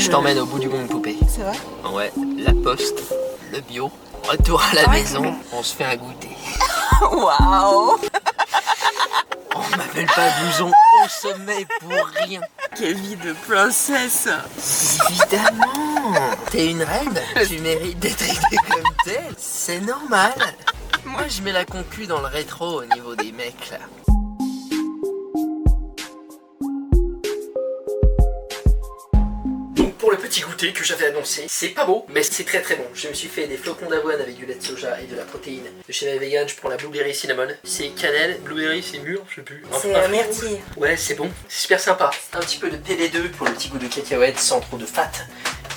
Je t'emmène au bout du monde, poupée. C'est vrai? Ouais, la poste, le bio, retour à la maison, on se fait un goûter. Waouh! On m'appelle pas blouson au sommet pour rien. Quelle vie de princesse! Évidemment! T'es une reine, tu mérites d'être aidée comme telle, c'est normal. Moi je mets la concu dans le rétro au niveau des mecs là. Pour le petit goûter que j'avais annoncé, c'est pas beau, mais c'est très très bon. Je me suis fait des flocons d'avoine avec du lait de soja et de la protéine. De chez MyVegan, je prends la blueberry cinnamon. C'est cannelle, blueberry c'est mûr, je sais plus. C'est myrtille. Ouais, c'est bon, c'est super sympa. Un petit peu de PB2 pour le petit goût de cacahuète sans trop de fat.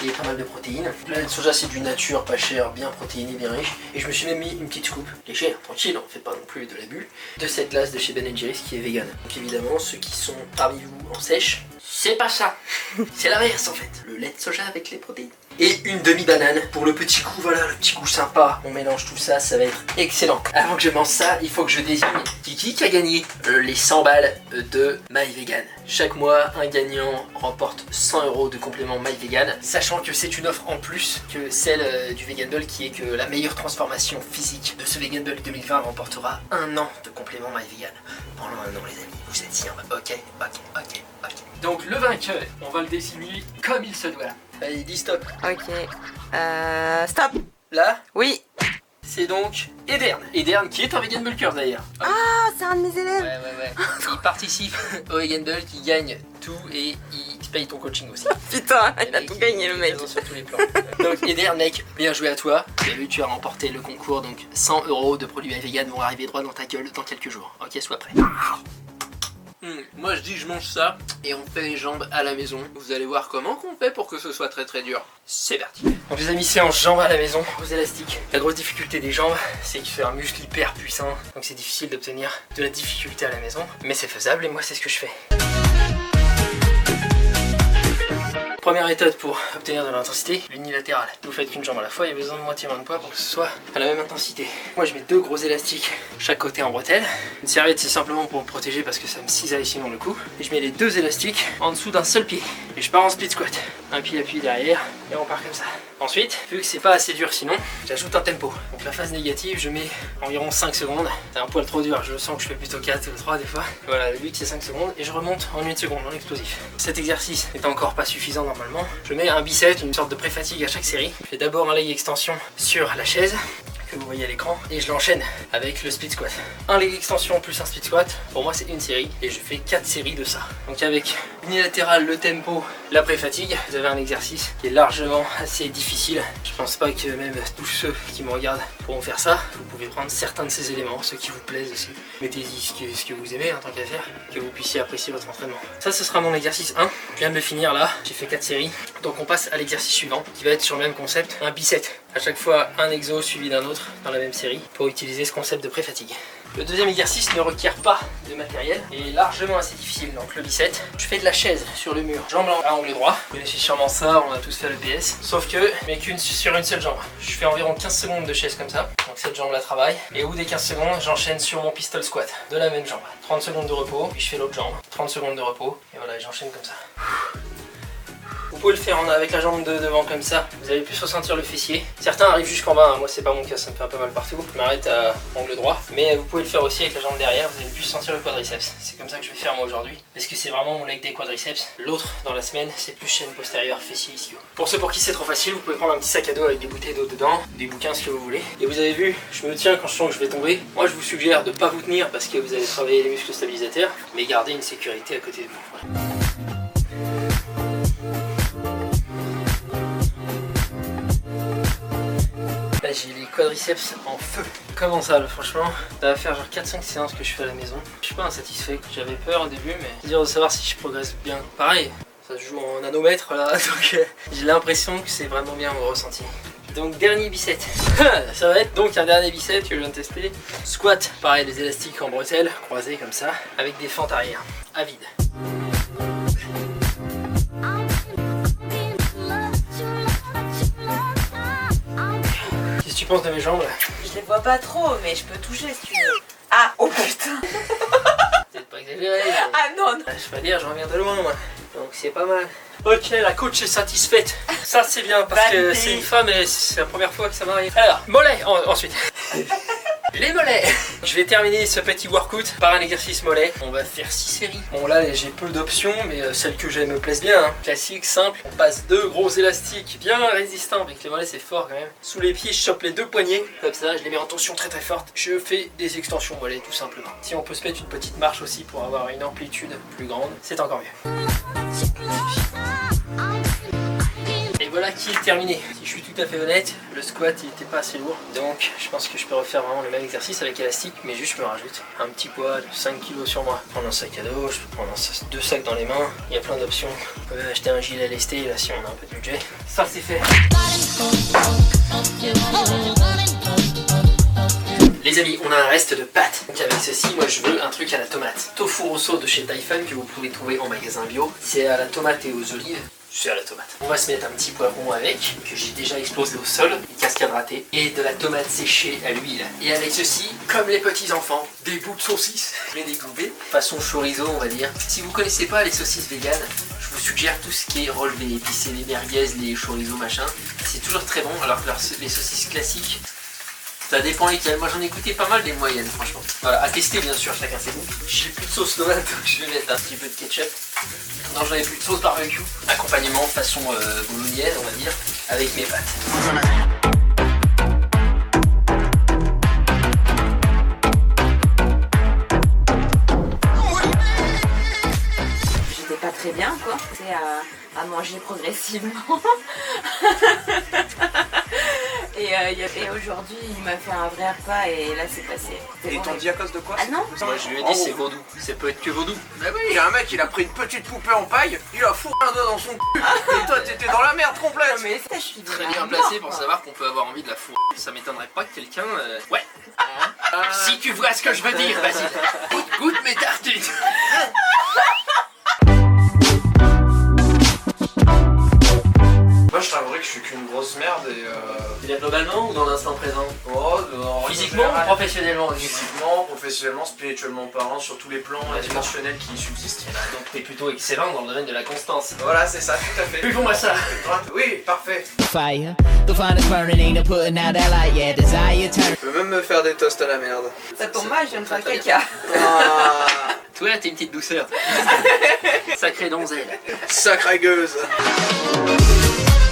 Et pas mal de protéines. Le lait de soja c'est du nature, pas cher, bien protéiné, bien riche. Et je me suis même mis une petite scoop légère, tranquille, on fait pas non plus de l'abus, de cette glace de chez Ben Jerry's qui est vegan. Donc évidemment, ceux qui sont parmi vous en sèche, c'est pas ça. C'est l'inverse en fait. Le lait de soja avec les protéines. Et une demi-banane pour le petit goût, voilà, le petit goût sympa. On mélange tout ça, ça va être excellent. Avant que je mange ça, il faut que je désigne qui a gagné les 100 balles de MyVegan. Chaque mois, un gagnant remporte 100 € de complément MyVegan, sachant que c'est une offre en plus que celle du Vegan Ball qui est que la meilleure transformation physique de ce Vegan Ball 2020 remportera un an de complément MyVegan. Pendant un an les amis, vous êtes sûr? Ok. Donc le vainqueur, on va le désigner comme il se doit. Allez, dis stop. Ok. Stop! Là, Oui! c'est donc Edern. Edern qui est un Vegan Bulker d'ailleurs. Ah, c'est un de mes élèves! Ouais. Il participe au Vegan Bulk, il gagne tout et il paye ton coaching aussi. Putain, il a tout gagné le mec. Sur tous les plans. Donc Edern mec, bien joué à toi. Tu as vu, tu as remporté le concours, donc 100 € de produits vegan vont arriver droit dans ta gueule dans quelques jours. Ok, sois prêt. Moi je dis je mange ça et on fait les jambes à la maison. Vous allez voir comment qu'on fait pour que ce soit très très dur. C'est parti. Donc les amis, séance jambes à la maison aux élastiques. La grosse difficulté des jambes, c'est que c'est un muscle hyper puissant. Donc c'est difficile d'obtenir de la difficulté à la maison. Mais c'est faisable et moi c'est ce que je fais. Première méthode pour obtenir de l'intensité, l'unilatéral. Vous faites qu'une jambe à la fois, il y a besoin de moitié moins de poids pour que ce soit à la même intensité. Moi je mets 2 gros élastiques chaque côté en bretelle. Une serviette c'est simplement pour me protéger parce que ça me cisaille sinon le cou. Et je mets les 2 élastiques en dessous d'un seul pied. Et je pars en split squat. Un pied appuyé derrière et on part comme ça. Ensuite, vu que c'est pas assez dur sinon, j'ajoute un tempo. Donc la phase négative, je mets environ 5 secondes. C'est un poil trop dur, je sens que je fais plutôt 4 ou 3 des fois. Voilà, le but c'est 5 secondes et je remonte en 1 seconde en explosif. Cet exercice n'est encore pas suffisant normalement. Je mets un bicep, une sorte de pré-fatigue à chaque série. Je fais d'abord un leg extension sur la chaise que vous voyez à l'écran et je l'enchaîne avec le split squat. Un leg extension plus un split squat, pour moi c'est une série et je fais 4 séries de ça. Donc avec unilatéral, le tempo, la pré-fatigue, vous avez un exercice qui est largement assez difficile. Je pense pas que même tous ceux qui me regardent pourront faire ça. Vous pouvez prendre certains de ces éléments, ceux qui vous plaisent aussi. Mettez-y ce que vous aimez en tant qu'à faire, que vous puissiez apprécier votre entraînement. Ça ce sera mon exercice 1. Je viens de le finir là, j'ai fait 4 séries. Donc on passe à l'exercice suivant qui va être sur le même concept, un bicep. À chaque fois un exo suivi d'un autre dans la même série pour utiliser ce concept de pré-fatigue. Le deuxième exercice ne requiert pas de matériel et est largement assez difficile. Donc le bicep, je fais de la chaise sur le mur, jambe à angle droit. Vous connaissez sûrement ça, on a tous fait le PS. Sauf que, mais sur une seule jambe. Je fais environ 15 secondes de chaise comme ça. Donc cette jambe la travaille. Et au bout des 15 secondes, j'enchaîne sur mon pistol squat de la même jambe. 30 secondes de repos, puis je fais l'autre jambe. 30 secondes de repos. Et voilà, j'enchaîne comme ça. Vous pouvez le faire avec la jambe de devant comme ça, vous allez plus ressentir le fessier. Certains arrivent jusqu'en bas, moi c'est pas mon cas, ça me fait un peu mal partout. Je m'arrête à angle droit, mais vous pouvez le faire aussi avec la jambe derrière, vous allez plus sentir le quadriceps. C'est comme ça que je vais faire moi aujourd'hui, parce que c'est vraiment mon leg des quadriceps. L'autre dans la semaine, c'est plus chaîne postérieure, fessier, ischio. Pour ceux pour qui c'est trop facile, vous pouvez prendre un petit sac à dos avec des bouteilles d'eau dedans, des bouquins, ce que vous voulez. Et vous avez vu, je me tiens quand je sens que je vais tomber. Moi je vous suggère de ne pas vous tenir parce que vous allez travailler les muscles stabilisateurs, mais garder une sécurité à côté de vous. Voilà. Là j'ai les quadriceps en feu. Comment ça là, franchement, ça va faire genre 4-5 séances que je fais à la maison. Je suis pas insatisfait, j'avais peur au début mais c'est dur de savoir si je progresse bien. Pareil, ça se joue en nanomètres là, donc j'ai l'impression que c'est vraiment bien mon ressenti. Donc dernier bicep, ça va être donc un dernier bicep que je viens de tester. Squat, pareil, des élastiques en bretelles, croisés comme ça, avec des fentes arrière, à vide. Qu'est-ce que tu penses de mes jambes? Je les vois pas trop, mais je peux toucher si tu veux. Ah, oh putain. Peut-être pas exagéré. Ah non, non. Je vais pas dire, je reviens de loin moi. Donc c'est pas mal. Ok, la coach est satisfaite. Ça c'est bien parce que c'est une femme et c'est la première fois que ça m'arrive. Alors, mollets ensuite. Les mollets. Je vais terminer ce petit workout par un exercice mollet. On va faire 6 séries. Bon là j'ai peu d'options mais celles que j'ai me plaisent bien. Hein. Classique, simple. On passe 2 gros élastiques bien résistants. Avec les mollets c'est fort quand même. Sous les pieds je chope les 2 poignets. Comme ça je les mets en tension très très forte. Je fais des extensions mollets tout simplement. Si on peut se mettre une petite marche aussi pour avoir une amplitude plus grande, c'est encore mieux. Et voilà qui est terminé. Si je suis tout à fait honnête, le squat il était pas assez lourd. Donc je pense que je peux refaire vraiment le même exercice avec élastique, mais juste je me rajoute un petit poids de 5 kg sur moi. Je peux prendre un sac à dos, je peux prendre 2 sacs dans les mains. Il y a plein d'options. On peut acheter un gilet lesté là si on a un peu de budget. Ça c'est fait. Les amis, on a un reste de pâtes. Donc avec ceci, moi je veux un truc à la tomate. Tofu rosso de chez Taifan que vous pouvez trouver en magasin bio. C'est à la tomate et aux olives. C'est à la tomate. On va se mettre un petit poivron avec, que j'ai déjà explosé au sol, une cascade ratée, et de la tomate séchée à l'huile. Et avec ceci, comme les petits enfants, des bouts de saucisses prédécoupés, façon chorizo on va dire. Si vous connaissez pas les saucisses véganes, je vous suggère tout ce qui est relevé, épicé, les merguez, les chorizo machin. C'est toujours très bon, alors que les saucisses classiques, ça dépend lesquelles. Moi j'en ai goûté pas mal des moyennes franchement. Voilà, à tester bien sûr, chacun ses goûts. J'ai plus de sauce tomate donc je vais mettre un petit peu de ketchup. Non, j'en ai plus de sauce barbecue. Accompagnement façon bolognaise on va dire, avec mes pâtes. J'étais pas très bien quoi, c'est à manger progressivement. Et aujourd'hui, il m'a fait un vrai repas et là c'est passé. Et ils t'ont dit à cause de quoi? Ah non? Moi je lui ai dit c'est vaudou, ça peut être que vaudou. Bah oui, il y a un mec, il a pris une petite poupée en paille, il a fourré un doigt dans son cul. Et toi t'étais dans la merde complète. Non mais ça, je suis Très bien placé pour savoir qu'on peut avoir envie de la fourrer. Ça m'étonnerait pas que quelqu'un... Ouais. Si tu vois ce que je veux dire, vas-y. Goûte mes tartines. Moi je t'avouerais que je suis qu'une grosse merde et C'est-à-dire globalement ou dans l'instant présent? Physiquement ou professionnellement? Physiquement, professionnellement, spirituellement parlant, sur tous les plans dimensionnels qui subsistent. Donc t'es plutôt excellent dans le domaine de la constance. Voilà, c'est ça, tout à fait. Buvons-moi ça. Oui, parfait. Fire, the fire is burning, ain't no putting out that light, yeah, desire turn. Je peux même me faire des toasts à la merde. Ça tombe mal, je viens de faire caca. Toi t'es une petite douceur. Sacrée donzelle. Sacrée gueuse.